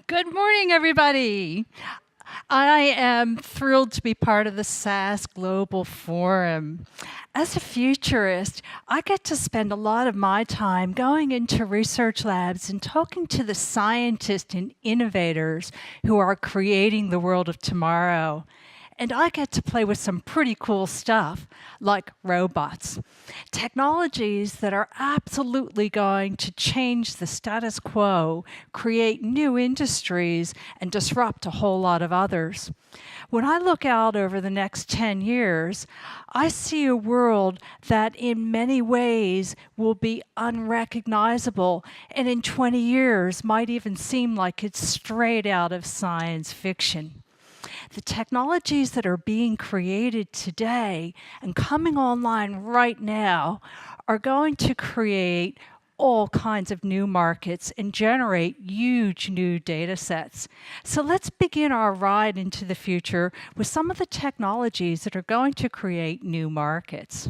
Good morning, everybody. I am thrilled to be part of the SAS Global Forum. As a futurist, I get to spend a lot of my time going into research labs and talking to the scientists and innovators who are creating the world of tomorrow. And I get to play with some pretty cool stuff, like robots. Technologies that are absolutely going to change the status quo, create new industries, and disrupt a whole lot of others. When I look out over the next 10 years, I see a world that in many ways will be unrecognizable, and in 20 years might even seem like it's straight out of science fiction. The technologies that are being created today and coming online right now are going to create all kinds of new markets and generate huge new data sets. So let's begin our ride into the future with some of the technologies that are going to create new markets.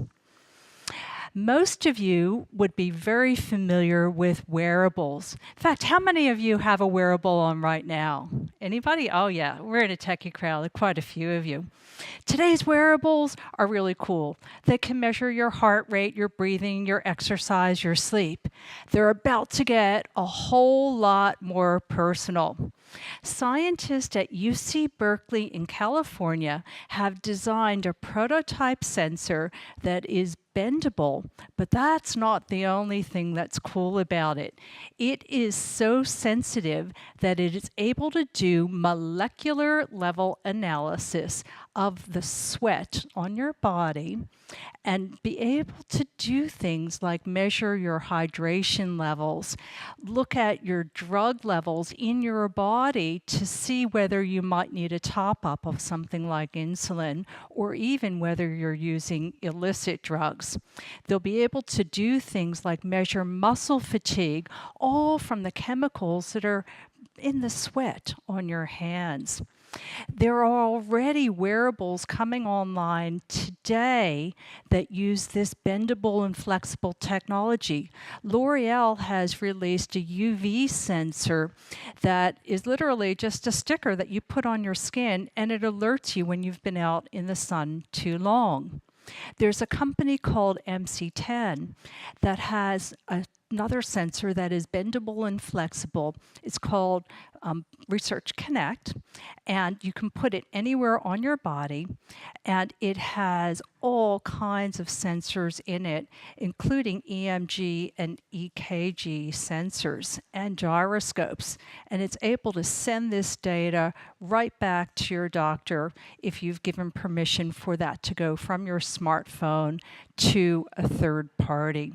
Most of you would be very familiar with wearables. In fact, how many of you have a wearable on right now? Anybody? Oh yeah, we're in a techie crowd, quite a few of you. Today's wearables are really cool. They can measure your heart rate, your breathing, your exercise, your sleep. They're about to get a whole lot more personal. Scientists at UC Berkeley in California have designed a prototype sensor that is bendable, but that's not the only thing that's cool about it. It is so sensitive that it is able to do molecular level analysis of the sweat on your body and be able to do things like measure your hydration levels, look at your drug levels in your body to see whether you might need a top up of something like insulin, or even whether you're using illicit drugs. They'll be able to do things like measure muscle fatigue, all from the chemicals that are in the sweat on your hands. There are already wearables coming online today that use this bendable and flexible technology. L'Oreal has released a UV sensor that is literally just a sticker that you put on your skin, and it alerts you when you've been out in the sun too long. There's a company called MC10 that has another sensor that is bendable and flexible. It's called Research Connect, and you can put it anywhere on your body, and it has all kinds of sensors in it, including EMG and EKG sensors and gyroscopes, and it's able to send this data right back to your doctor if you've given permission for that to go from your smartphone to a third party.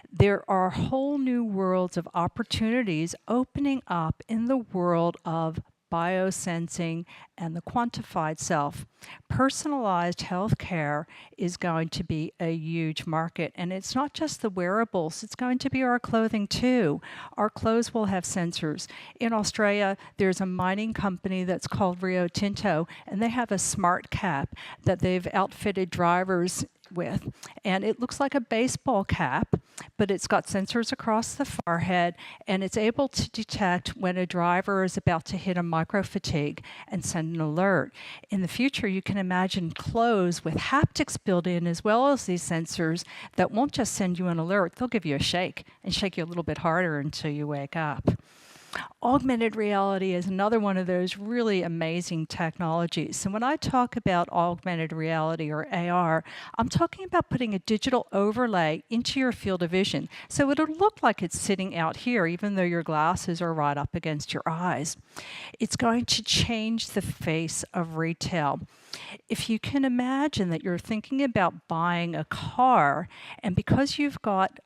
There are whole new worlds of opportunities opening up in the world of biosensing and the quantified self. Personalized healthcare is going to be a huge market, and it's not just the wearables, it's going to be our clothing too. Our clothes will have sensors. In Australia, there's a mining company that's called Rio Tinto, and they have a smart cap that they've outfitted drivers with, and it looks like a baseball cap, but it's got sensors across the forehead, and it's able to detect when a driver is about to hit a micro fatigue and send an alert. In the future, you can imagine clothes with haptics built in, as well as these sensors that won't just send you an alert, they'll give you a shake and shake you a little bit harder until you wake up. Augmented reality is another one of those really amazing technologies. So when I talk about augmented reality or AR, I'm talking about putting a digital overlay into your field of vision. So it'll look like it's sitting out here, even though your glasses are right up against your eyes. It's going to change the face of retail. If you can imagine that you're thinking about buying a car, and because you've got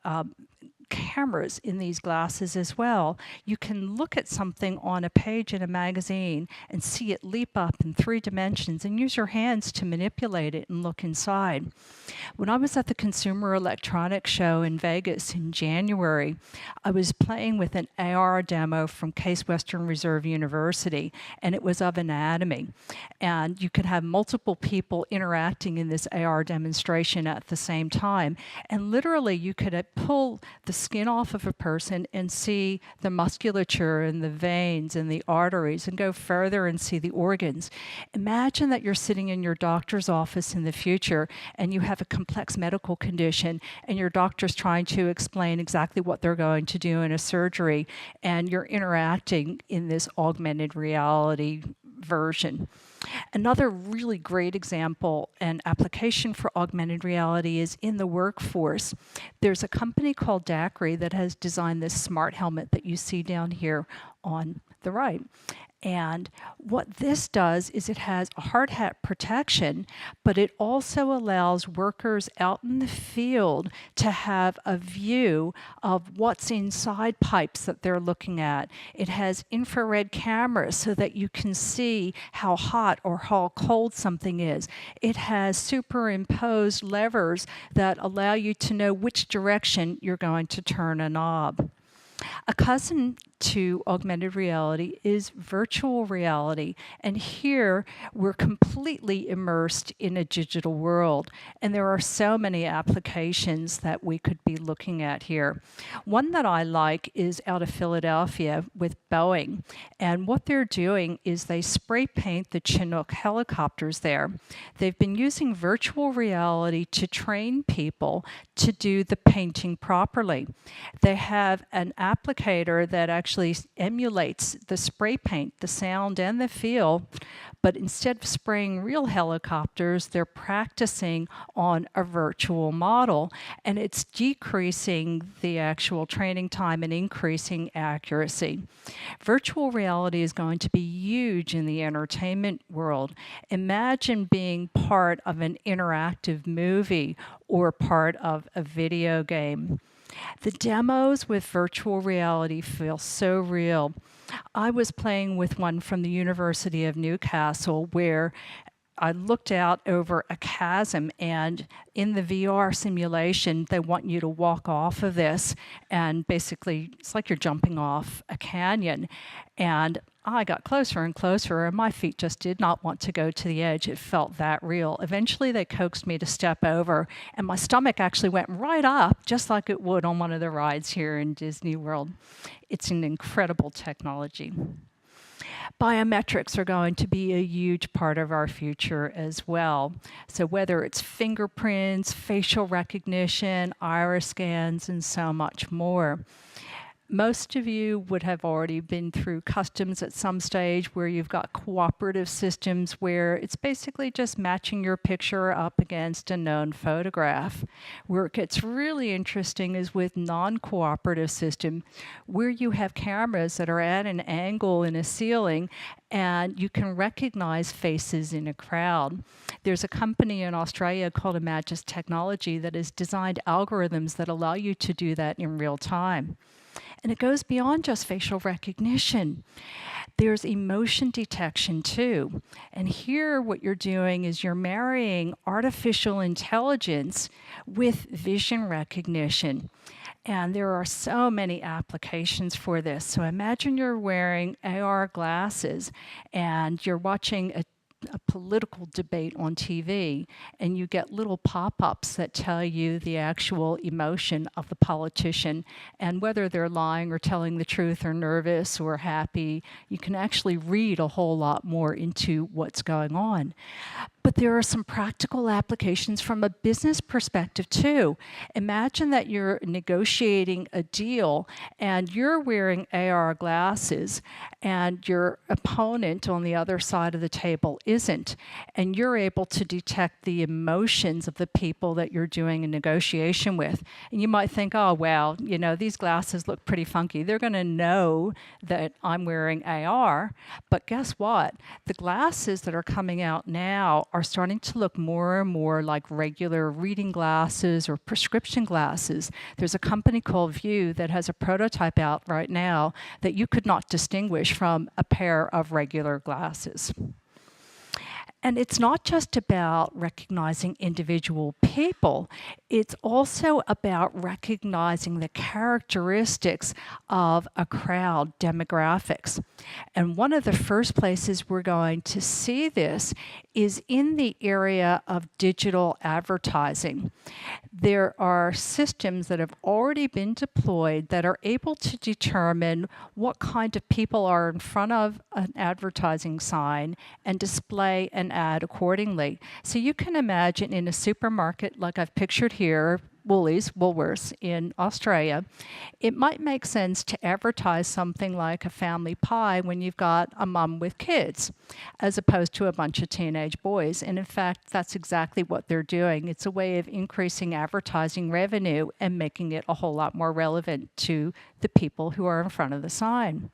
cameras in these glasses as well, you can look at something on a page in a magazine and see it leap up in 3 dimensions and use your hands to manipulate it and look inside. When I was at the Consumer Electronics Show in Vegas in January, I was playing with an AR demo from Case Western Reserve University, and it was of anatomy. And you could have multiple people interacting in this AR demonstration at the same time. And literally, you could pull the skin off of a person and see the musculature and the veins and the arteries, and go further and see the organs. Imagine that you're sitting in your doctor's office in the future and you have a complex medical condition and your doctor's trying to explain exactly what they're going to do in a surgery, and you're interacting in this augmented reality version. Another really great example and application for augmented reality is in the workforce. There's a company called Dacry that has designed this smart helmet that you see down here on the right. And what this does is it has a hard hat protection, but it also allows workers out in the field to have a view of what's inside pipes that they're looking at. It has infrared cameras so that you can see how hot or how cold something is. It has superimposed levers that allow you to know which direction you're going to turn a knob. A cousin to augmented reality is virtual reality, and here we're completely immersed in a digital world, and there are so many applications that we could be looking at here. One that I like is out of Philadelphia with Boeing, and what they're doing is they spray paint the Chinook helicopters there. They've been using virtual reality to train people to do the painting properly. They have an applicator that actually emulates the spray paint, the sound and the feel, but instead of spraying real helicopters, they're practicing on a virtual model, and it's decreasing the actual training time and increasing accuracy. Virtual reality is going to be huge in the entertainment world. Imagine being part of an interactive movie or part of a video game. The demos with virtual reality feel so real. I was playing with one from the University of Newcastle where I looked out over a chasm, and in the VR simulation, they want you to walk off of this, and basically it's like you're jumping off a canyon. And I got closer and closer, and my feet just did not want to go to the edge. It felt that real. Eventually, they coaxed me to step over, and my stomach actually went right up, just like it would on one of the rides here in Disney World. It's an incredible technology. Biometrics are going to be a huge part of our future as well. So whether it's fingerprints, facial recognition, iris scans, and so much more. Most of you would have already been through customs at some stage where you've got cooperative systems where it's basically just matching your picture up against a known photograph. Where it gets really interesting is with non-cooperative system where you have cameras that are at an angle in a ceiling and you can recognize faces in a crowd. There's a company in Australia called Imagery Technology that has designed algorithms that allow you to do that in real time. And it goes beyond just facial recognition. There's emotion detection too. And here what you're doing is you're marrying artificial intelligence with vision recognition. And there are so many applications for this. So imagine you're wearing AR glasses and you're watching a political debate on TV, and you get little pop-ups that tell you the actual emotion of the politician and whether they're lying or telling the truth or nervous or happy. You can actually read a whole lot more into what's going on. But there are some practical applications from a business perspective too. Imagine that you're negotiating a deal and you're wearing AR glasses and your opponent on the other side of the table isn't, and you're able to detect the emotions of the people that you're doing a negotiation with. And you might think, oh, well, you know, these glasses look pretty funky. They're going to know that I'm wearing AR. But guess what? The glasses that are coming out now are starting to look more and more like regular reading glasses or prescription glasses. There's a company called View that has a prototype out right now that you could not distinguish from a pair of regular glasses. And it's not just about recognizing individual people, it's also about recognizing the characteristics of a crowd, demographics. And one of the first places we're going to see this is in the area of digital advertising. There are systems that have already been deployed that are able to determine what kind of people are in front of an advertising sign and display an ad accordingly. So you can imagine in a supermarket like I've pictured here, Woolworths in Australia, it might make sense to advertise something like a family pie when you've got a mum with kids, as opposed to a bunch of teenage boys. And in fact, that's exactly what they're doing. It's a way of increasing advertising revenue and making it a whole lot more relevant to the people who are in front of the sign.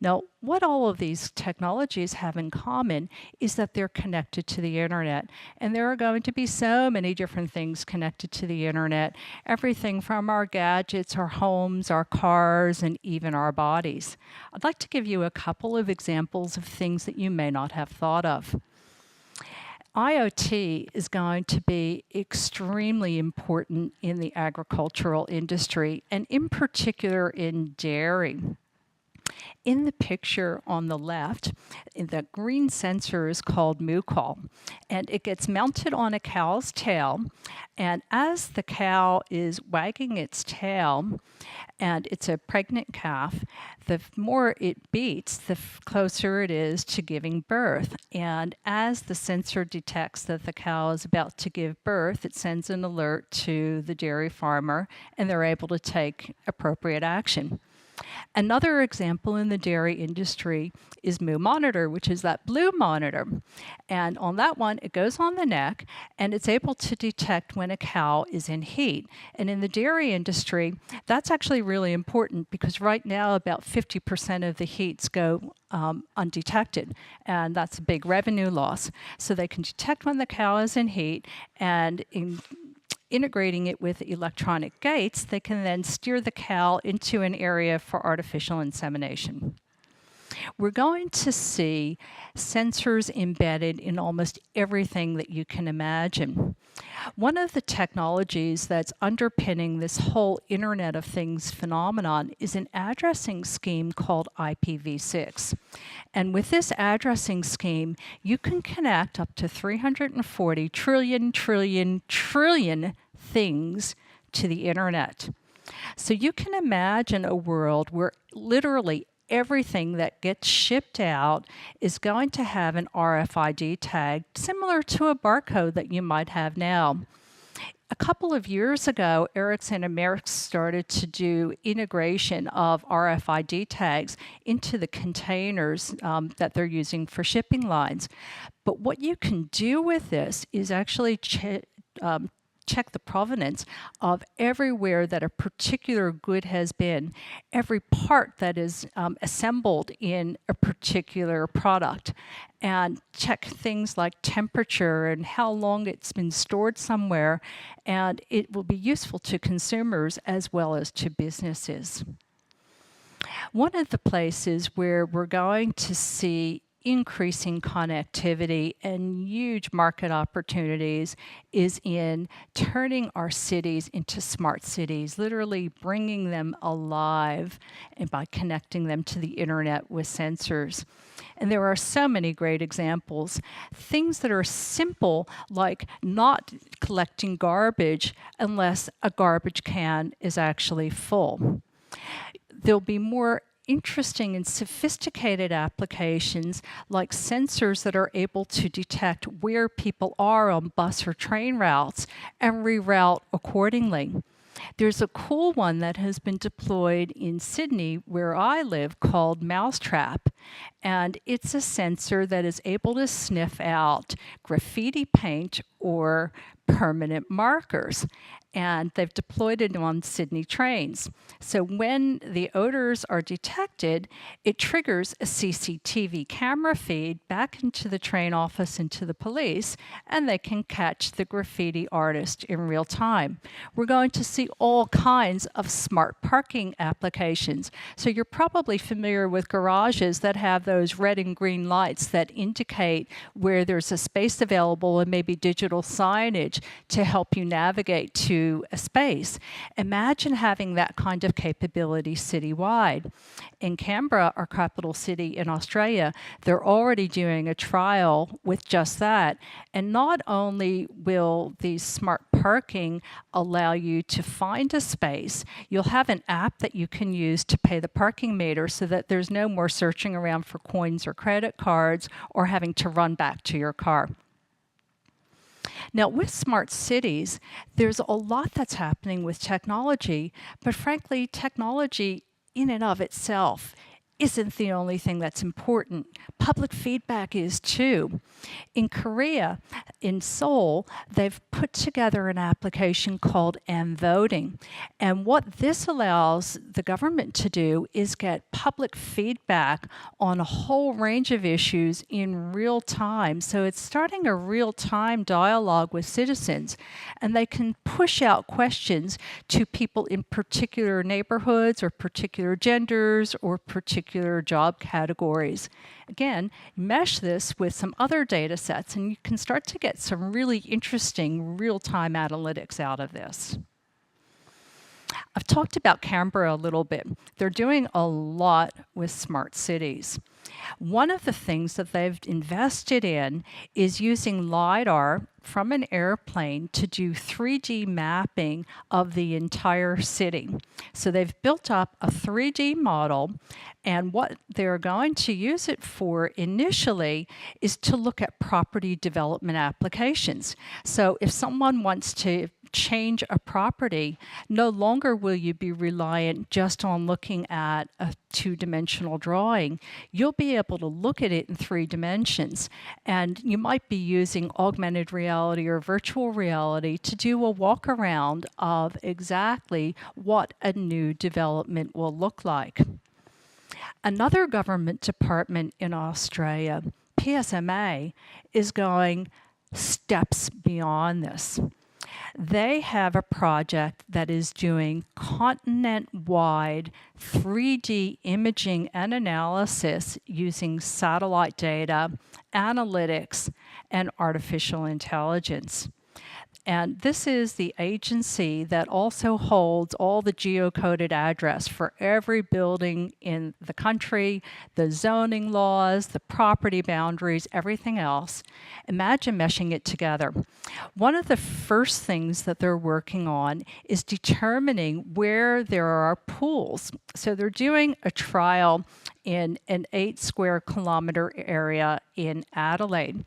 Now, what all of these technologies have in common is that they're connected to the internet. And there are going to be so many different things connected to the internet, everything from our gadgets, our homes, our cars, and even our bodies. I'd like to give you a couple of examples of things that you may not have thought of. IoT is going to be extremely important in the agricultural industry, and in particular in dairy. In the picture on the left, the green sensor is called moo-call, and it gets mounted on a cow's tail, and as the cow is wagging its tail, and it's a pregnant calf, the more it beats, the closer it is to giving birth. And as the sensor detects that the cow is about to give birth, it sends an alert to the dairy farmer, and they're able to take appropriate action. Another example in the dairy industry is Moo Monitor, which is that blue monitor. And on that one, it goes on the neck, and it's able to detect when a cow is in heat. And in the dairy industry, that's actually really important because right now about 50% of the heats go undetected, and that's a big revenue loss. So they can detect when the cow is in heat, and integrating it with electronic gates, they can then steer the cow into an area for artificial insemination. We're going to see sensors embedded in almost everything that you can imagine. One of the technologies that's underpinning this whole Internet of Things phenomenon is an addressing scheme called IPv6. And with this addressing scheme, you can connect up to 340 trillion things to the internet. So you can imagine a world where literally everything that gets shipped out is going to have an RFID tag, similar to a barcode that you might have now. A couple of years ago, Ericsson and Maersk started to do integration of RFID tags into the containers that they're using for shipping lines. But what you can do with this is actually check the provenance of everywhere that a particular good has been, every part that is assembled in a particular product, and check things like temperature and how long it's been stored somewhere, and it will be useful to consumers as well as to businesses. One of the places where we're going to see increasing connectivity and huge market opportunities is in turning our cities into smart cities, literally bringing them alive and by connecting them to the internet with sensors. And there are so many great examples. Things that are simple, like not collecting garbage unless a garbage can is actually full. There'll be more interesting and sophisticated applications like sensors that are able to detect where people are on bus or train routes and reroute accordingly. There's a cool one that has been deployed in Sydney, where I live, called Mousetrap. And it's a sensor that is able to sniff out graffiti paint or permanent markers, and they've deployed it on Sydney trains. So when the odors are detected, it triggers a CCTV camera feed back into the train office, into the police, and they can catch the graffiti artist in real time. We're going to see all kinds of smart parking applications. So you're probably familiar with garages that have those red and green lights that indicate where there's a space available, and maybe digital signage to help you navigate to a space. Imagine having that kind of capability citywide. In Canberra, our capital city in Australia, they're already doing a trial with just that. And not only will these smart parking allow you to find a space, you'll have an app that you can use to pay the parking meter so that there's no more searching around for coins or credit cards or having to run back to your car. Now, with smart cities, there's a lot that's happening with technology, but frankly, technology in and of itself isn't the only thing that's important. Public feedback is too. In Korea, in Seoul, they've put together an application called M-Voting. And what this allows the government to do is get public feedback on a whole range of issues in real time. So it's starting a real-time dialogue with citizens, and they can push out questions to people in particular neighborhoods or particular genders or particular job categories. Again, mesh this with some other data sets, and you can start to get some really interesting real-time analytics out of this. I've talked about Canberra a little bit. They're doing a lot with smart cities. One of the things that they've invested in is using LiDAR from an airplane to do 3D mapping of the entire city. So they've built up a 3D model, and what they're going to use it for initially is to look at property development applications. So if someone wants to change a property, no longer will you be reliant just on looking at a two-dimensional drawing. You'll be able to look at it in 3 dimensions, and you might be using augmented reality or virtual reality to do a walk around of exactly what a new development will look like. Another government department in Australia, PSMA, is going steps beyond this. They have a project that is doing continent-wide 3D imaging and analysis using satellite data, analytics, and artificial intelligence. And this is the agency that also holds all the geocoded address for every building in the country, the zoning laws, the property boundaries, everything else. Imagine meshing it together. One of the first things that they're working on is determining where there are pools. So they're doing a trial in an 8 square kilometer area in Adelaide.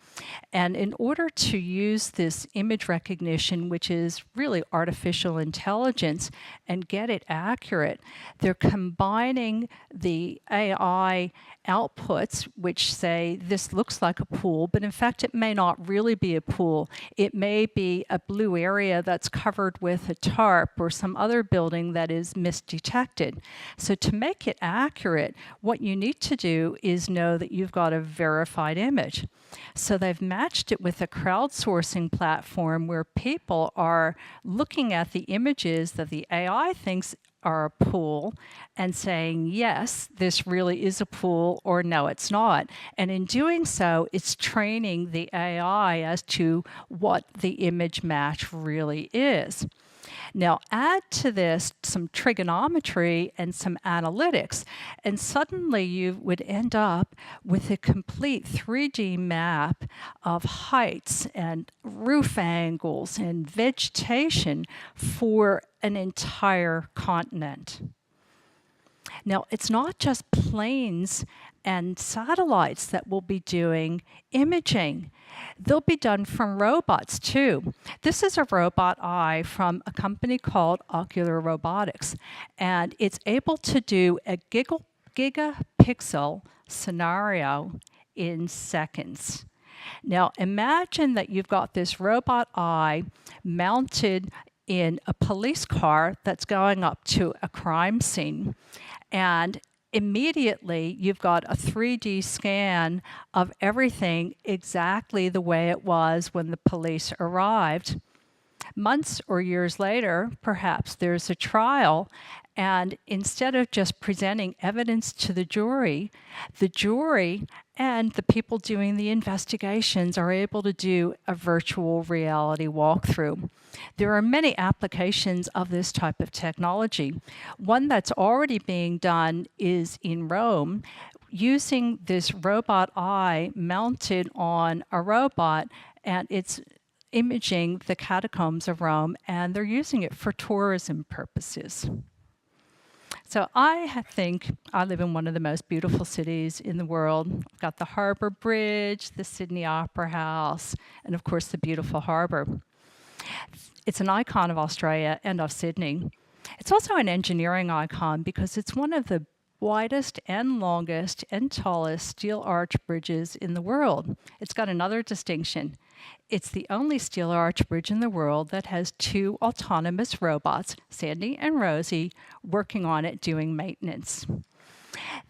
And in order to use this image recognition, which is really artificial intelligence, and get it accurate, they're combining the AI outputs, which say this looks like a pool, but in fact it may not really be a pool. It may be a blue area that's covered with a tarp or some other building that is misdetected. So to make it accurate, what you need to do is know that you've got a verified image. So they've matched it with a crowdsourcing platform where people are looking at the images that the AI thinks are a pool and saying, yes, this really is a pool, or no, it's not. And in doing so, it's training the AI as to what the image match really is. Now, add to this some trigonometry and some analytics, and suddenly you would end up with a complete 3D map of heights and roof angles and vegetation for an entire continent. Now, it's not just planes and satellites that will be doing imaging. They'll be done from robots too. This is a robot eye from a company called Ocular Robotics, and it's able to do a gigapixel scenario in seconds. Now, imagine that you've got this robot eye mounted in a police car that's going up to a crime scene. And immediately, you've got a 3D scan of everything exactly the way it was when the police arrived. Months or years later, perhaps there's a trial, and instead of just presenting evidence to the jury and the people doing the investigations are able to do a virtual reality walkthrough. There are many applications of this type of technology. One that's already being done is in Rome, using this robot eye mounted on a robot, and it's imaging the catacombs of Rome, and they're using it for tourism purposes. So I think I live in one of the most beautiful cities in the world. We've got the Harbour Bridge, the Sydney Opera House, and of course the beautiful harbour. It's an icon of Australia and of Sydney. It's also an engineering icon because it's one of the widest and longest and tallest steel arch bridges in the world. It's got another distinction. It's the only steel arch bridge in the world that has 2 autonomous robots, Sandy and Rosie, working on it doing maintenance.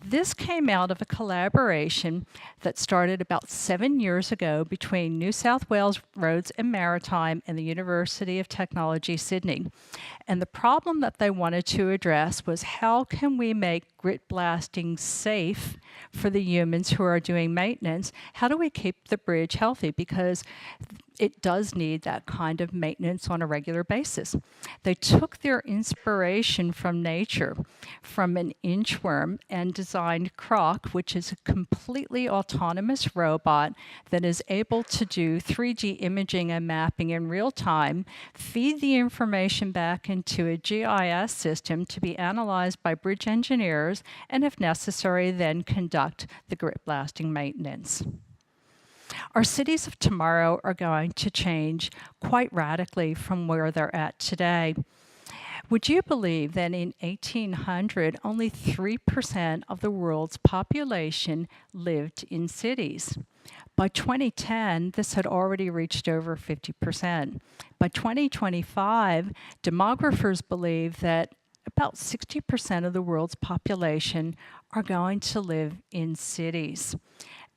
This came out of a collaboration that started about 7 years ago between New South Wales Roads and Maritime and the University of Technology, Sydney. And the problem that they wanted to address was how can we make grit blasting safe for the humans who are doing maintenance? How do we keep the bridge healthy? Because it does need that kind of maintenance on a regular basis. They took their inspiration from nature, from an inchworm, and designed Croc, which is a completely autonomous robot that is able to do 3D imaging and mapping in real time, feed the information back into a GIS system to be analyzed by bridge engineers, and if necessary, then conduct the grit blasting maintenance. Our cities of tomorrow are going to change quite radically from where they're at today. Would you believe that in 1800, only 3% of the world's population lived in cities? By 2010, this had already reached over 50%. By 2025, demographers believe that about 60% of the world's population are going to live in cities.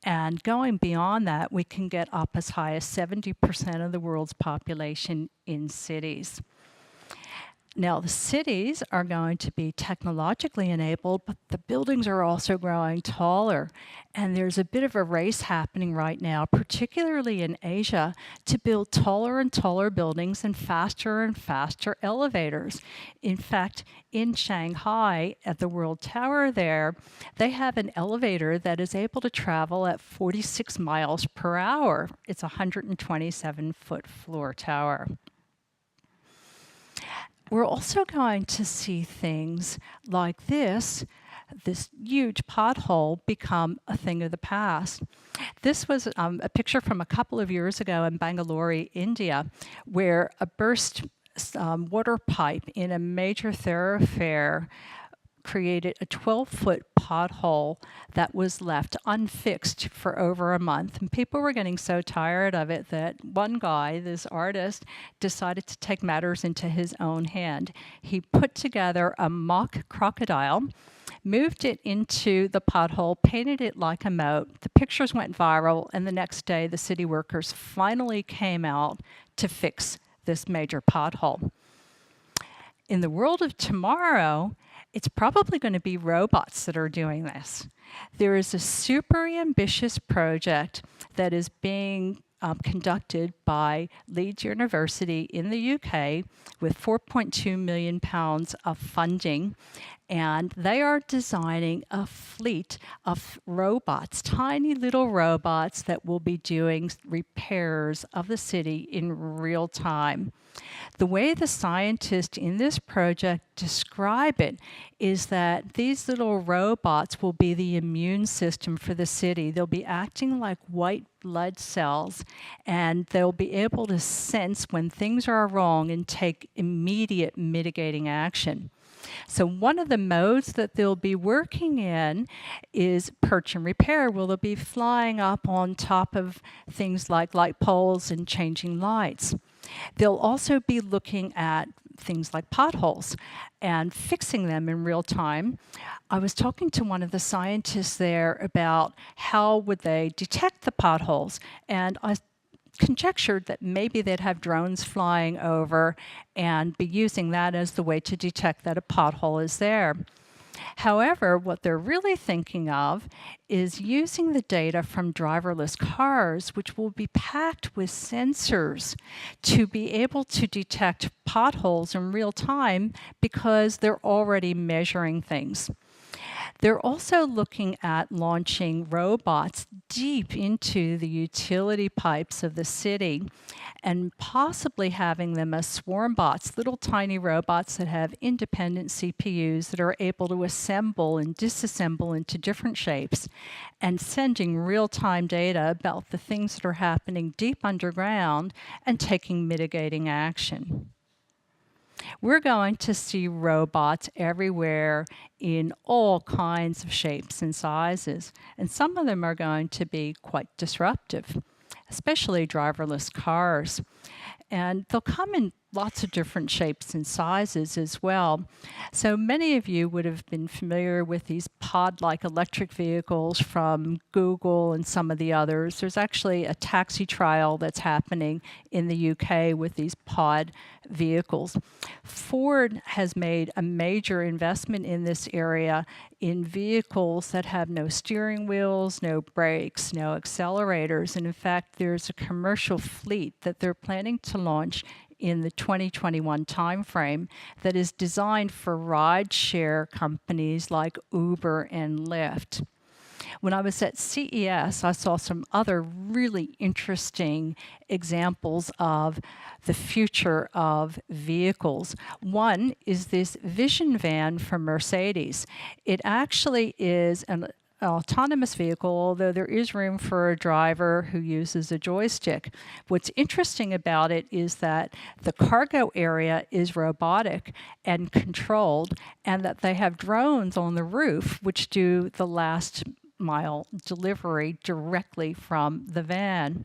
And going beyond that, we can get up as high as 70% of the world's population in cities. Now, the cities are going to be technologically enabled, but the buildings are also growing taller. And there's a bit of a race happening right now, particularly in Asia, to build taller and taller buildings and faster elevators. In fact, in Shanghai, at the World Tower there, they have an elevator that is able to travel at 46 miles per hour. It's a 127-foot floor tower. We're also going to see things like this huge pothole become a thing of the past. This was a picture from a couple of years ago in Bangalore, India, where a burst water pipe in a major thoroughfare created a 12-foot pothole that was left unfixed for over a month. And people were getting so tired of it that one guy, this artist, decided to take matters into his own hand. He put together a mock crocodile, moved it into the pothole, painted it like a moat. The pictures went viral, and the next day the city workers finally came out to fix this major pothole. In the world of tomorrow, it's probably going to be robots that are doing this. There is a super ambitious project that is being conducted by Leeds University in the UK with £4.2 million of funding. And they are designing a fleet of robots, tiny little robots that will be doing repairs of the city in real time. The way the scientists in this project describe it is that these little robots will be the immune system for the city. They'll be acting like white blood cells, and they'll be able to sense when things are wrong and take immediate mitigating action. So one of the modes that they'll be working in is perch and repair, where they'll be flying up on top of things like light poles and changing lights. They'll also be looking at things like potholes and fixing them in real time. I was talking to one of the scientists there about how would they detect the potholes, and I conjectured that maybe they'd have drones flying over and be using that as the way to detect that a pothole is there. However, what they're really thinking of is using the data from driverless cars, which will be packed with sensors, to be able to detect potholes in real time because they're already measuring things. They're also looking at launching robots deep into the utility pipes of the city and possibly having them as swarm bots, little tiny robots that have independent CPUs that are able to assemble and disassemble into different shapes and sending real-time data about the things that are happening deep underground and taking mitigating action. We're going to see robots everywhere in all kinds of shapes and sizes, and some of them are going to be quite disruptive, especially driverless cars. And they'll come in lots of different shapes and sizes as well. So many of you would have been familiar with these pod-like electric vehicles from Google and some of the others. There's actually a taxi trial that's happening in the UK with these pod vehicles. Ford has made a major investment in this area in vehicles that have no steering wheels, no brakes, no accelerators. And in fact, there's a commercial fleet that they're planning to launch in the 2021 timeframe that is designed for ride-share companies like Uber and Lyft. When I was at CES, I saw some other really interesting examples of the future of vehicles. One is this Vision van from Mercedes. It actually is an autonomous vehicle, although there is room for a driver who uses a joystick. What's interesting about it is that the cargo area is robotic and controlled, and that they have drones on the roof which do the last mile delivery directly from the van.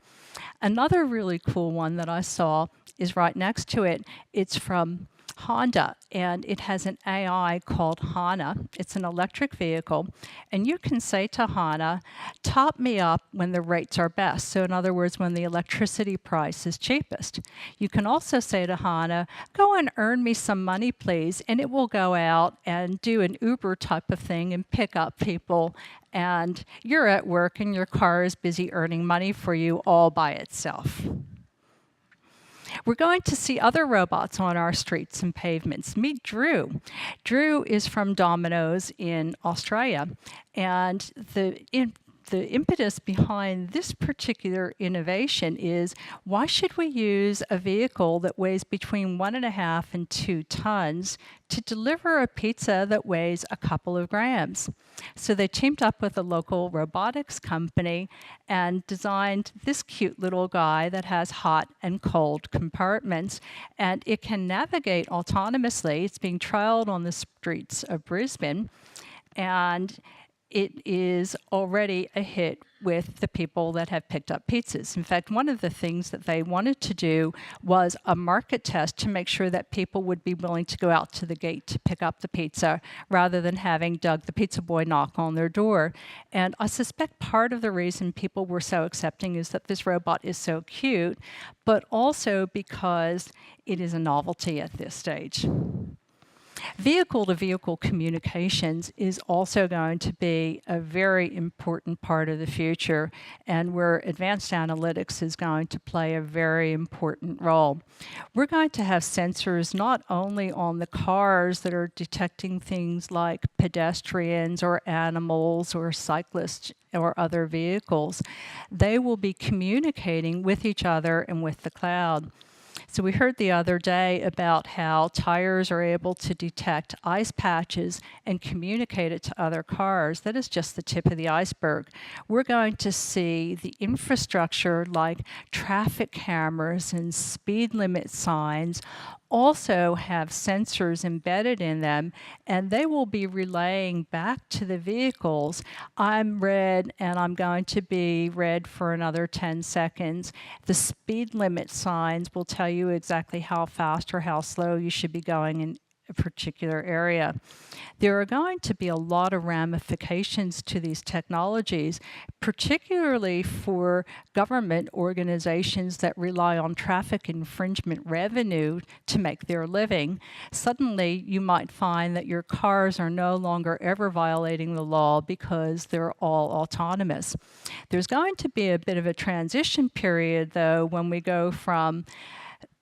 Another really cool one that I saw is right next to it. It's from Honda, and it has an AI called Hana. It's an electric vehicle, and you can say to Hana, top me up when the rates are best. So in other words, when the electricity price is cheapest. You can also say to Hana, go and earn me some money, please, and it will go out and do an Uber type of thing and pick up people, and you're at work and your car is busy earning money for you all by itself. We're going to see other robots on our streets and pavements. Meet Drew. Drew is from Domino's in Australia, and the impetus behind this particular innovation is, why should we use a vehicle that weighs between 1.5 and 2 tons to deliver a pizza that weighs a couple of grams? So they teamed up with a local robotics company and designed this cute little guy that has hot and cold compartments, and it can navigate autonomously. It's being trialed on the streets of Brisbane, and it is already a hit with the people that have picked up pizzas. In fact, one of the things that they wanted to do was a market test to make sure that people would be willing to go out to the gate to pick up the pizza rather than having Doug the pizza boy knock on their door. And I suspect part of the reason people were so accepting is that this robot is so cute, but also because it is a novelty at this stage. Vehicle-to-vehicle communications is also going to be a very important part of the future, and where advanced analytics is going to play a very important role. We're going to have sensors not only on the cars that are detecting things like pedestrians or animals or cyclists or other vehicles. They will be communicating with each other and with the cloud. So we heard the other day about how tires are able to detect ice patches and communicate it to other cars. That is just the tip of the iceberg. We're going to see the infrastructure like traffic cameras and speed limit signs also have sensors embedded in them, and they will be relaying back to the vehicles, I'm red and I'm going to be red for another 10 seconds. The speed limit signs will tell you exactly how fast or how slow you should be going in a particular area. There are going to be a lot of ramifications to these technologies, particularly for government organizations that rely on traffic infringement revenue to make their living. Suddenly, you might find that your cars are no longer ever violating the law because they're all autonomous. There's going to be a bit of a transition period, though, when we go from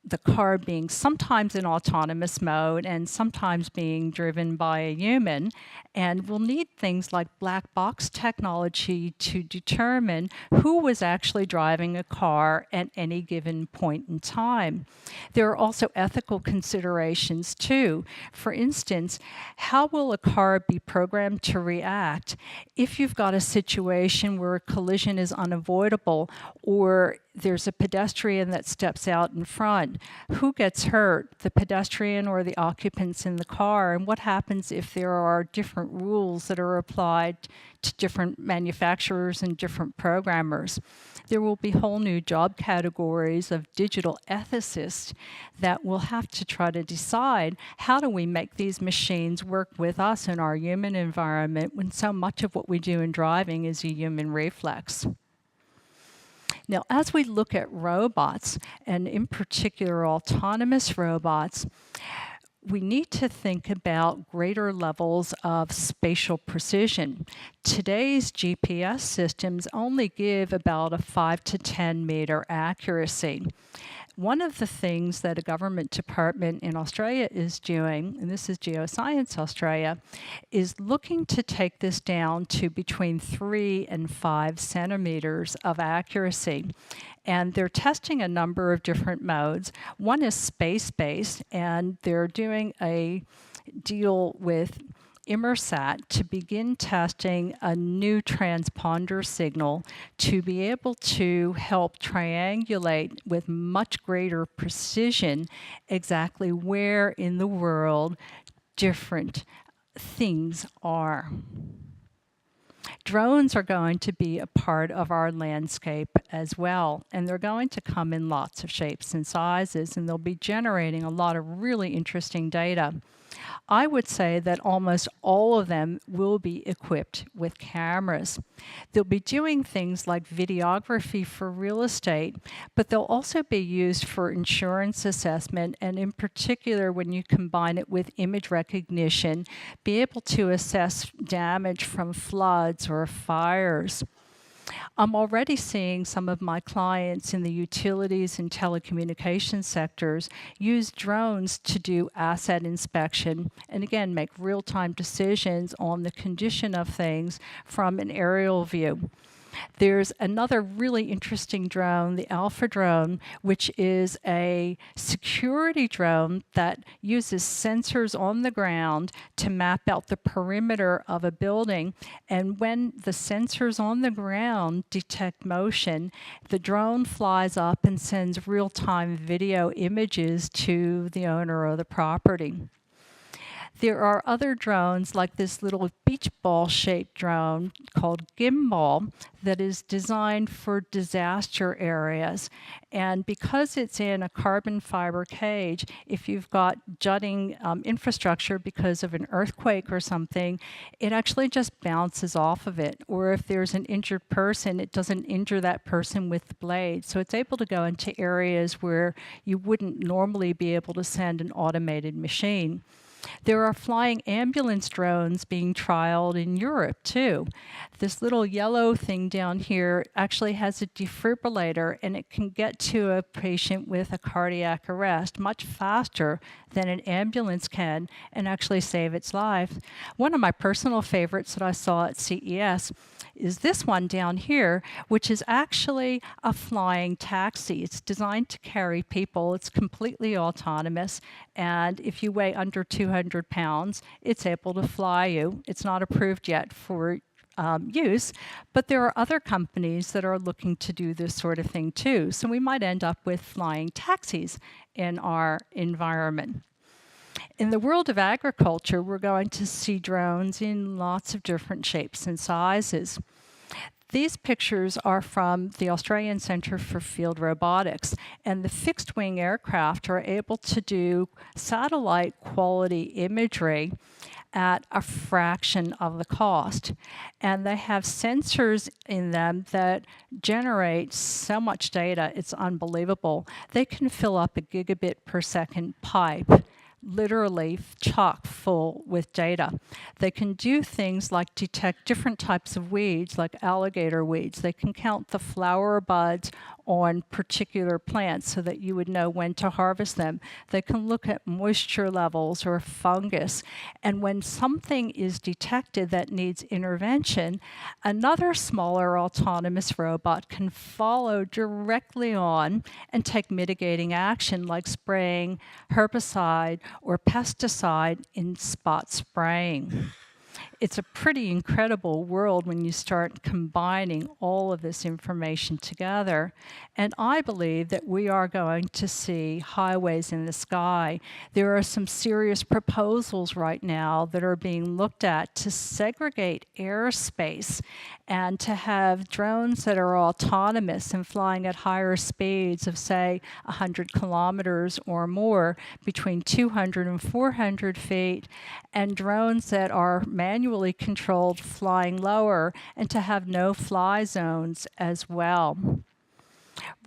the car being sometimes in autonomous mode and sometimes being driven by a human. And we'll need things like black box technology to determine who was actually driving a car at any given point in time. There are also ethical considerations too. For instance, how will a car be programmed to react if you've got a situation where a collision is unavoidable or there's a pedestrian that steps out in front? Who gets hurt, the pedestrian or the occupants in the car? And what happens if there are different rules that are applied to different manufacturers and different programmers? There will be whole new job categories of digital ethicists that will have to try to decide, how do we make these machines work with us in our human environment when so much of what we do in driving is a human reflex? Now, as we look at robots, and in particular autonomous robots, we need to think about greater levels of spatial precision. Today's GPS systems only give about a 5 to 10 meter accuracy. One of the things that a government department in Australia is doing, and this is Geoscience Australia, is looking to take this down to between 3 and 5 centimeters of accuracy. And they're testing a number of different modes. One is space-based, and they're doing a deal with Inmarsat to begin testing a new transponder signal to be able to help triangulate with much greater precision exactly where in the world different things are. Drones are going to be a part of our landscape as well, and they're going to come in lots of shapes and sizes, and they'll be generating a lot of really interesting data. I would say that almost all of them will be equipped with cameras. They'll be doing things like videography for real estate, but they'll also be used for insurance assessment, and in particular, when you combine it with image recognition, be able to assess damage from floods or fires. I'm already seeing some of my clients in the utilities and telecommunications sectors use drones to do asset inspection and again make real-time decisions on the condition of things from an aerial view. There's another really interesting drone, the Alpha drone, which is a security drone that uses sensors on the ground to map out the perimeter of a building. And when the sensors on the ground detect motion, the drone flies up and sends real-time video images to the owner of the property. There are other drones like this little beach ball shaped drone called Gimbal that is designed for disaster areas. And because it's in a carbon fiber cage, if you've got jutting infrastructure because of an earthquake or something, it actually just bounces off of it. Or if there's an injured person, it doesn't injure that person with the blade. So it's able to go into areas where you wouldn't normally be able to send an automated machine. There are flying ambulance drones being trialed in Europe, too. This little yellow thing down here actually has a defibrillator, and it can get to a patient with a cardiac arrest much faster than an ambulance can and actually save its life. One of my personal favorites that I saw at CES is this one down here, which is actually a flying taxi. It's designed to carry people. It's completely autonomous, and if you weigh under 200 pounds, it's able to fly you. It's not approved yet for use, but there are other companies that are looking to do this sort of thing too. So we might end up with flying taxis in our environment. In the world of agriculture, we're going to see drones in lots of different shapes and sizes. These pictures are from the Australian Centre for Field Robotics, and the fixed-wing aircraft are able to do satellite quality imagery at a fraction of the cost. And they have sensors in them that generate so much data, it's unbelievable. They can fill up a gigabit per second pipe, literally chock full with data. They can do things like detect different types of weeds, like alligator weeds. They can count the flower buds on particular plants so that you would know when to harvest them. They can look at moisture levels or fungus. And when something is detected that needs intervention, another smaller autonomous robot can follow directly on and take mitigating action like spraying herbicide or pesticide in spot spraying. It's a pretty incredible world when you start combining all of this information together. And I believe that we are going to see highways in the sky. There are some serious proposals right now that are being looked at to segregate airspace and to have drones that are autonomous and flying at higher speeds of, say, 100 kilometers or more, between 200 and 400 feet, and drones that are manually controlled flying lower, and to have no-fly zones as well.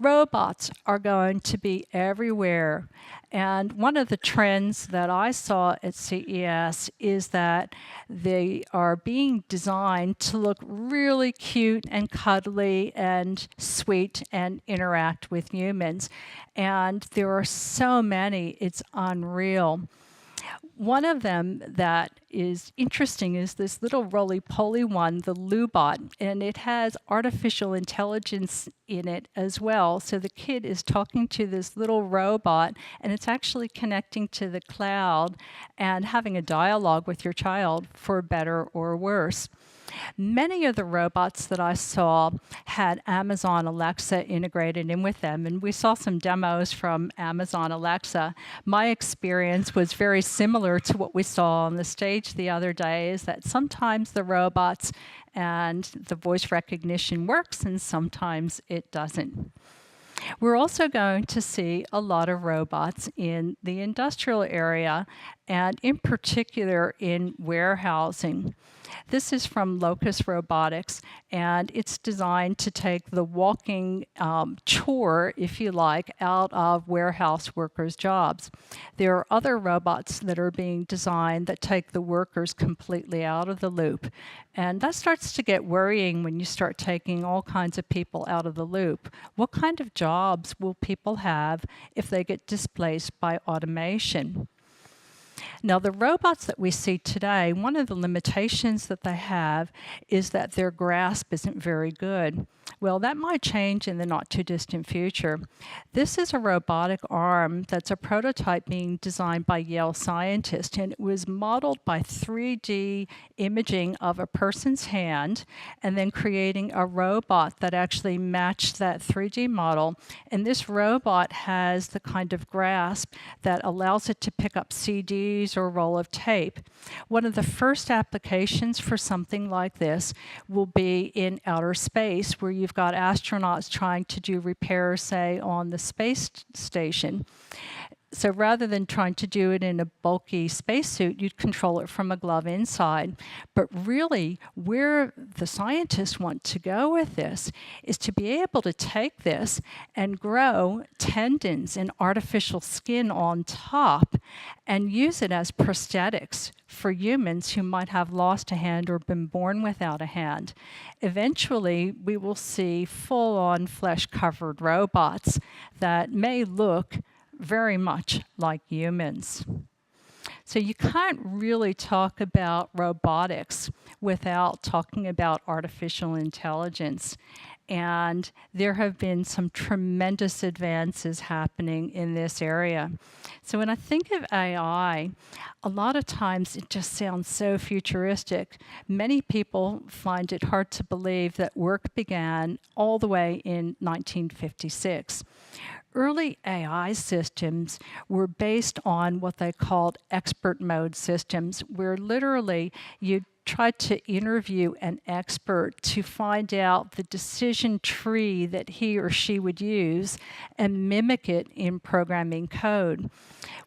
Robots are going to be everywhere. And one of the trends that I saw at CES is that they are being designed to look really cute and cuddly and sweet and interact with humans. And there are so many, it's unreal. One of them that is interesting is this little roly-poly one, the Lubot, and it has artificial intelligence in it as well. So the kid is talking to this little robot, and it's actually connecting to the cloud and having a dialogue with your child, for better or worse. Many of the robots that I saw had Amazon Alexa integrated in with them, and we saw some demos from Amazon Alexa. My experience was very similar to what we saw on the stage the other day, is that sometimes the robots and the voice recognition works and sometimes it doesn't. We're also going to see a lot of robots in the industrial area, and in particular in warehousing. This is from Locus Robotics, and it's designed to take the walking chore, if you like, out of warehouse workers' jobs. There are other robots that are being designed that take the workers completely out of the loop. And that starts to get worrying when you start taking all kinds of people out of the loop. What kind of jobs will people have if they get displaced by automation? Now, the robots that we see today, one of the limitations that they have is that their grasp isn't very good. Well, that might change in the not too distant future. This is a robotic arm that's a prototype being designed by Yale scientists, and it was modeled by 3D imaging of a person's hand and then creating a robot that actually matched that 3D model. And this robot has the kind of grasp that allows it to pick up CDs or a roll of tape. One of the first applications for something like this will be in outer space, where you've got astronauts trying to do repairs, say, on the space station. So rather than trying to do it in a bulky spacesuit, you'd control it from a glove inside. But really, where the scientists want to go with this is to be able to take this and grow tendons and artificial skin on top and use it as prosthetics for humans who might have lost a hand or been born without a hand. Eventually, we will see full-on flesh-covered robots that may look very much like humans. So you can't really talk about robotics without talking about artificial intelligence. And there have been some tremendous advances happening in this area. So when I think of AI, a lot of times it just sounds so futuristic. Many people find it hard to believe that work began all the way in 1956. Early AI systems were based on what they called expert mode systems, where literally you tried to interview an expert to find out the decision tree that he or she would use and mimic it in programming code.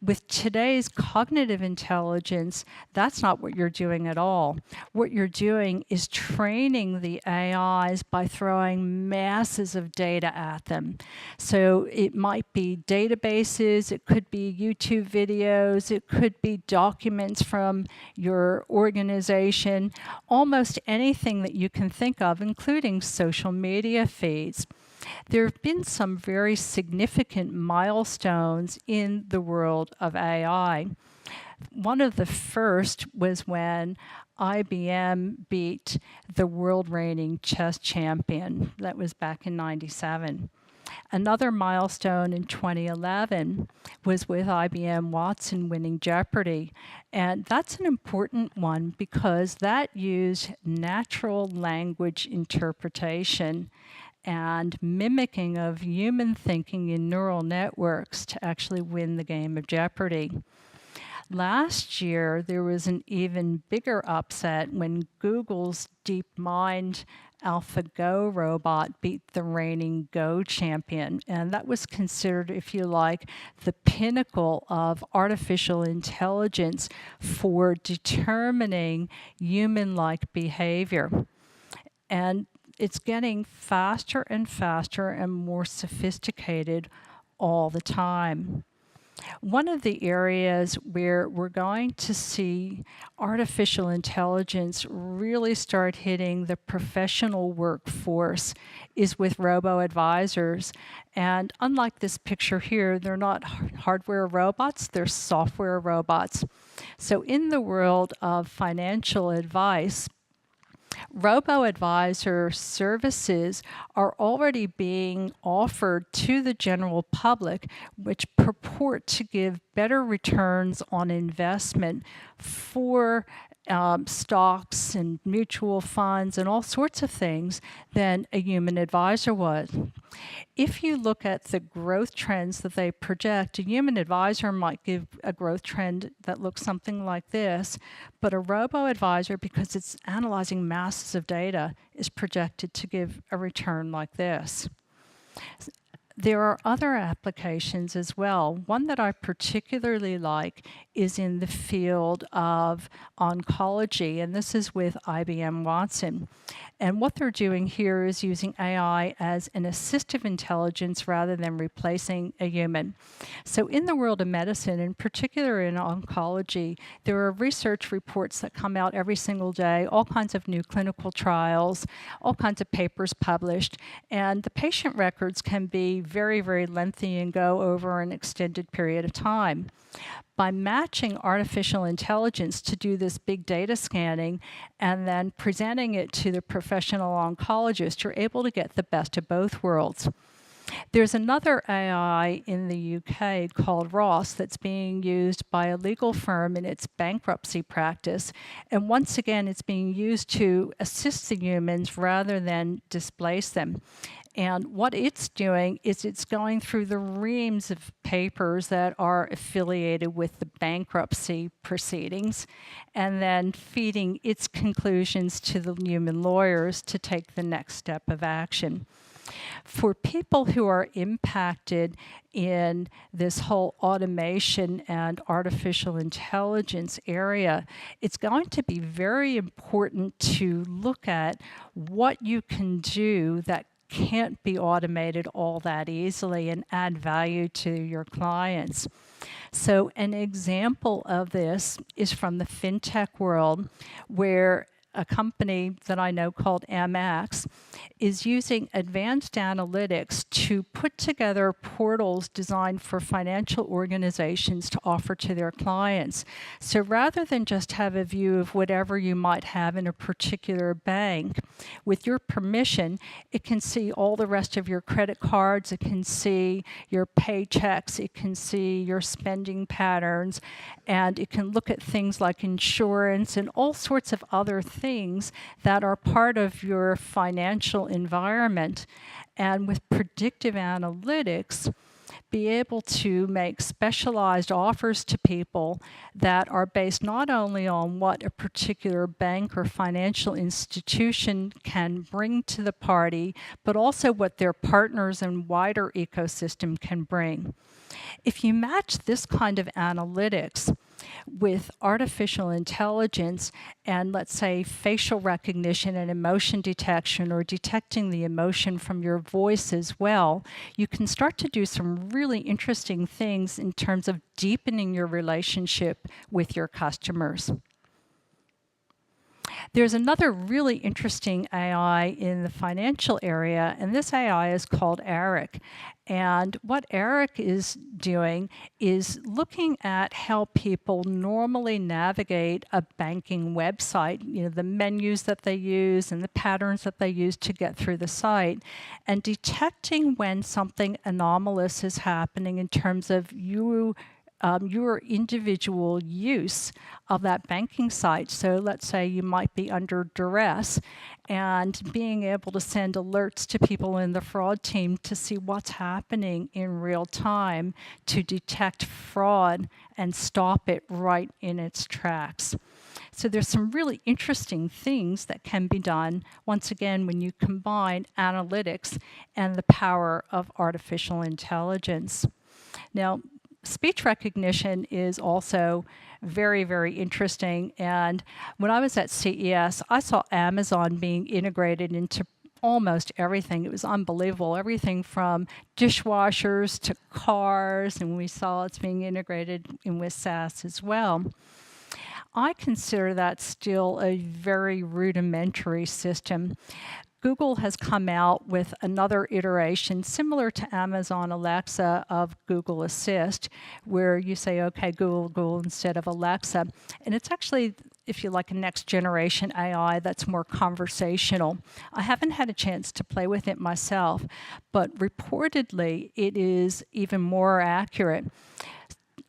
With today's cognitive intelligence, that's not what you're doing at all. What you're doing is training the AIs by throwing masses of data at them. So it might be databases, it could be YouTube videos, it could be documents from your organization, almost anything that you can think of, including social media feeds. There have been some very significant milestones in the world of AI. One of the first was when IBM beat the world reigning chess champion. That was back in '97. Another milestone in 2011 was with IBM Watson winning Jeopardy. And that's an important one because that used natural language interpretation and mimicking of human thinking in neural networks to actually win the game of Jeopardy. Last year, there was an even bigger upset when Google's DeepMind AlphaGo robot beat the reigning Go champion. And that was considered, if you like, the pinnacle of artificial intelligence for determining human-like behavior. And it's getting faster and faster and more sophisticated all the time. One of the areas where we're going to see artificial intelligence really start hitting the professional workforce is with Robo-Advisors. And unlike this picture here, they're not hardware robots, they're software robots. So in the world of financial advice, Robo-Advisor services are already being offered to the general public, which purport to give better returns on investment for stocks and mutual funds and all sorts of things than a human advisor would. If you look at the growth trends that they project, a human advisor might give a growth trend that looks something like this, but a robo-advisor, because it's analyzing masses of data, is projected to give a return like this. There are other applications as well. One that I particularly like is in the field of oncology, and this is with IBM Watson. And what they're doing here is using AI as an assistive intelligence rather than replacing a human. So in the world of medicine, in particular in oncology, there are research reports that come out every single day, all kinds of new clinical trials, all kinds of papers published, and the patient records can be very, very lengthy and go over an extended period of time. By matching artificial intelligence to do this big data scanning and then presenting it to the professional oncologist, you're able to get the best of both worlds. There's another AI in the UK called Ross that's being used by a legal firm in its bankruptcy practice. And once again, it's being used to assist the humans rather than displace them. And what it's doing is it's going through the reams of papers that are affiliated with the bankruptcy proceedings and then feeding its conclusions to the human lawyers to take the next step of action. For people who are impacted in this whole automation and artificial intelligence area, it's going to be very important to look at what you can do that can't be automated all that easily and add value to your clients. So an example of this is from the FinTech world, where a company that I know called Amex is using advanced analytics to put together portals designed for financial organizations to offer to their clients. So rather than just have a view of whatever you might have in a particular bank, with your permission, it can see all the rest of your credit cards, it can see your paychecks, it can see your spending patterns, and it can look at things like insurance and all sorts of other things that are part of your financial environment. And with predictive analytics, be able to make specialized offers to people that are based not only on what a particular bank or financial institution can bring to the party, but also what their partners and wider ecosystem can bring. If you match this kind of analytics with artificial intelligence and, let's say, facial recognition and emotion detection, or detecting the emotion from your voice as well, you can start to do some really interesting things in terms of deepening your relationship with your customers. There's another really interesting AI in the financial area, and this AI is called Eric. And what Eric is doing is looking at how people normally navigate a banking website, the menus that they use and the patterns that they use to get through the site, and detecting when something anomalous is happening in terms of your individual use of that banking site. So let's say you might be under duress, and being able to send alerts to people in the fraud team to see what's happening in real time to detect fraud and stop it right in its tracks. So there's some really interesting things that can be done, once again, when you combine analytics and the power of artificial intelligence. Now, speech recognition is also very, very interesting. And when I was at CES, I saw Amazon being integrated into almost everything. It was unbelievable. Everything from dishwashers to cars, and we saw it's being integrated in with SAS as well. I consider that still a very rudimentary system. Google has come out with another iteration similar to Amazon Alexa of Google Assist, where you say, okay, Google, Google instead of Alexa. And it's actually, if you like, a next generation AI that's more conversational. I haven't had a chance to play with it myself, but reportedly it is even more accurate.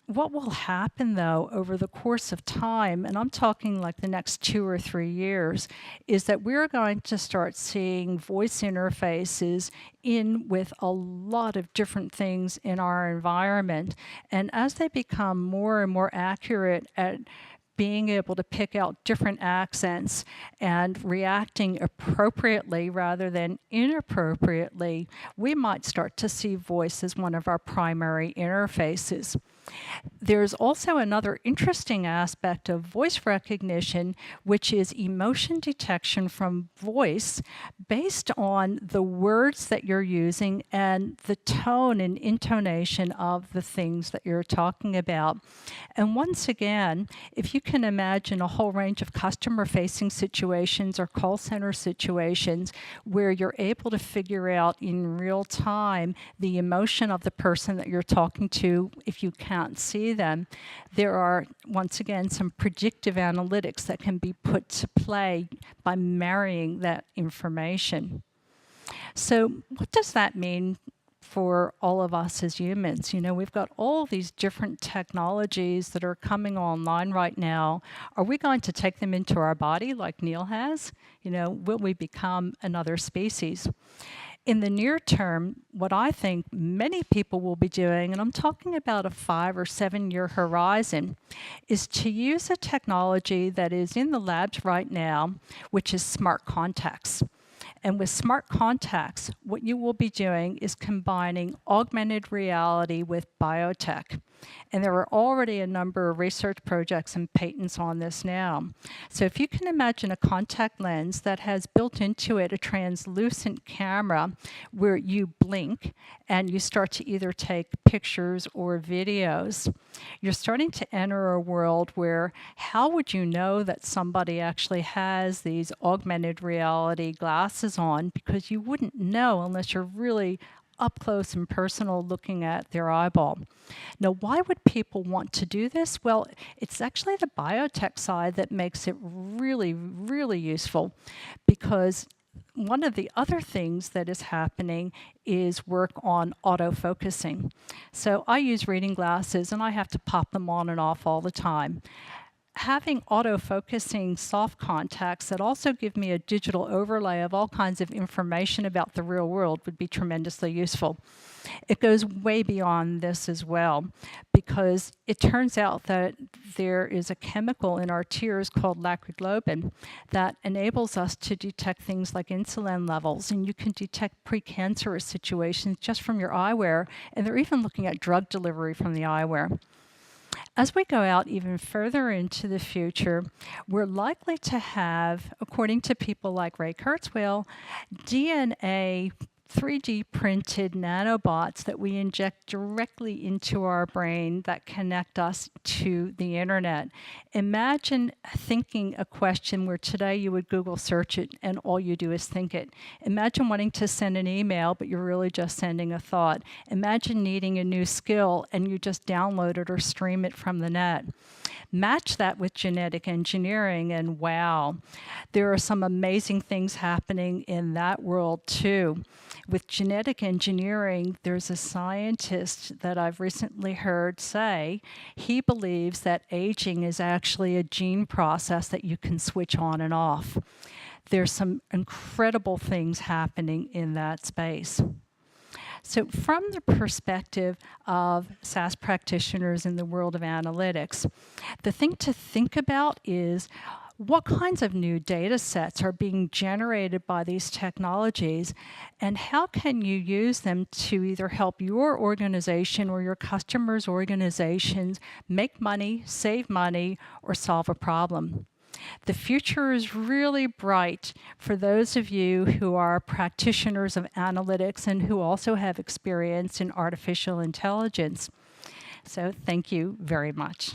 What will happen, though, over the course of time, and I'm talking like the next 2 or 3 years, is that we're going to start seeing voice interfaces in with a lot of different things in our environment. And as they become more and more accurate at being able to pick out different accents and reacting appropriately rather than inappropriately, we might start to see voice as one of our primary interfaces. There's also another interesting aspect of voice recognition, which is emotion detection from voice based on the words that you're using and the tone and intonation of the things that you're talking about. And once again, if you can imagine a whole range of customer-facing situations or call center situations where you're able to figure out in real time the emotion of the person that you're talking to if you can't see them, there are, once again, some predictive analytics that can be put to play by marrying that information. So what does that mean for all of us as humans? We've got all these different technologies that are coming online right now. Are we going to take them into our body like Neil has? Will we become another species? In the near term, what I think many people will be doing, and I'm talking about a 5 or 7 year horizon, is to use a technology that is in the labs right now, which is smart contacts. And with smart contacts, what you will be doing is combining augmented reality with biotech. And there are already a number of research projects and patents on this now. So if you can imagine a contact lens that has built into it a translucent camera where you blink and you start to either take pictures or videos, you're starting to enter a world where how would you know that somebody actually has these augmented reality glasses on, because you wouldn't know unless you're really up close and personal looking at their eyeball. Now, why would people want to do this? Well, it's actually the biotech side that makes it really, really useful, because one of the other things that is happening is work on autofocusing. So I use reading glasses and I have to pop them on and off all the time. Having autofocusing soft contacts that also give me a digital overlay of all kinds of information about the real world would be tremendously useful. It goes way beyond this as well, because it turns out that there is a chemical in our tears called lacriglobin that enables us to detect things like insulin levels, and you can detect precancerous situations just from your eyewear, and they're even looking at drug delivery from the eyewear. As we go out even further into the future, we're likely to have, according to people like Ray Kurzweil, DNA 3D printed nanobots that we inject directly into our brain that connect us to the internet. Imagine thinking a question where today you would Google search it and all you do is think it. Imagine wanting to send an email, but you're really just sending a thought. Imagine needing a new skill and you just download it or stream it from the net. Match that with genetic engineering, and wow, there are some amazing things happening in that world too. With genetic engineering, there's a scientist that I've recently heard say he believes that aging is actually a gene process that you can switch on and off. There's some incredible things happening in that space. So from the perspective of SAS practitioners in the world of analytics, the thing to think about is what kinds of new data sets are being generated by these technologies, and how can you use them to either help your organization or your customers' organizations make money, save money, or solve a problem. The future is really bright for those of you who are practitioners of analytics and who also have experience in artificial intelligence. So thank you very much.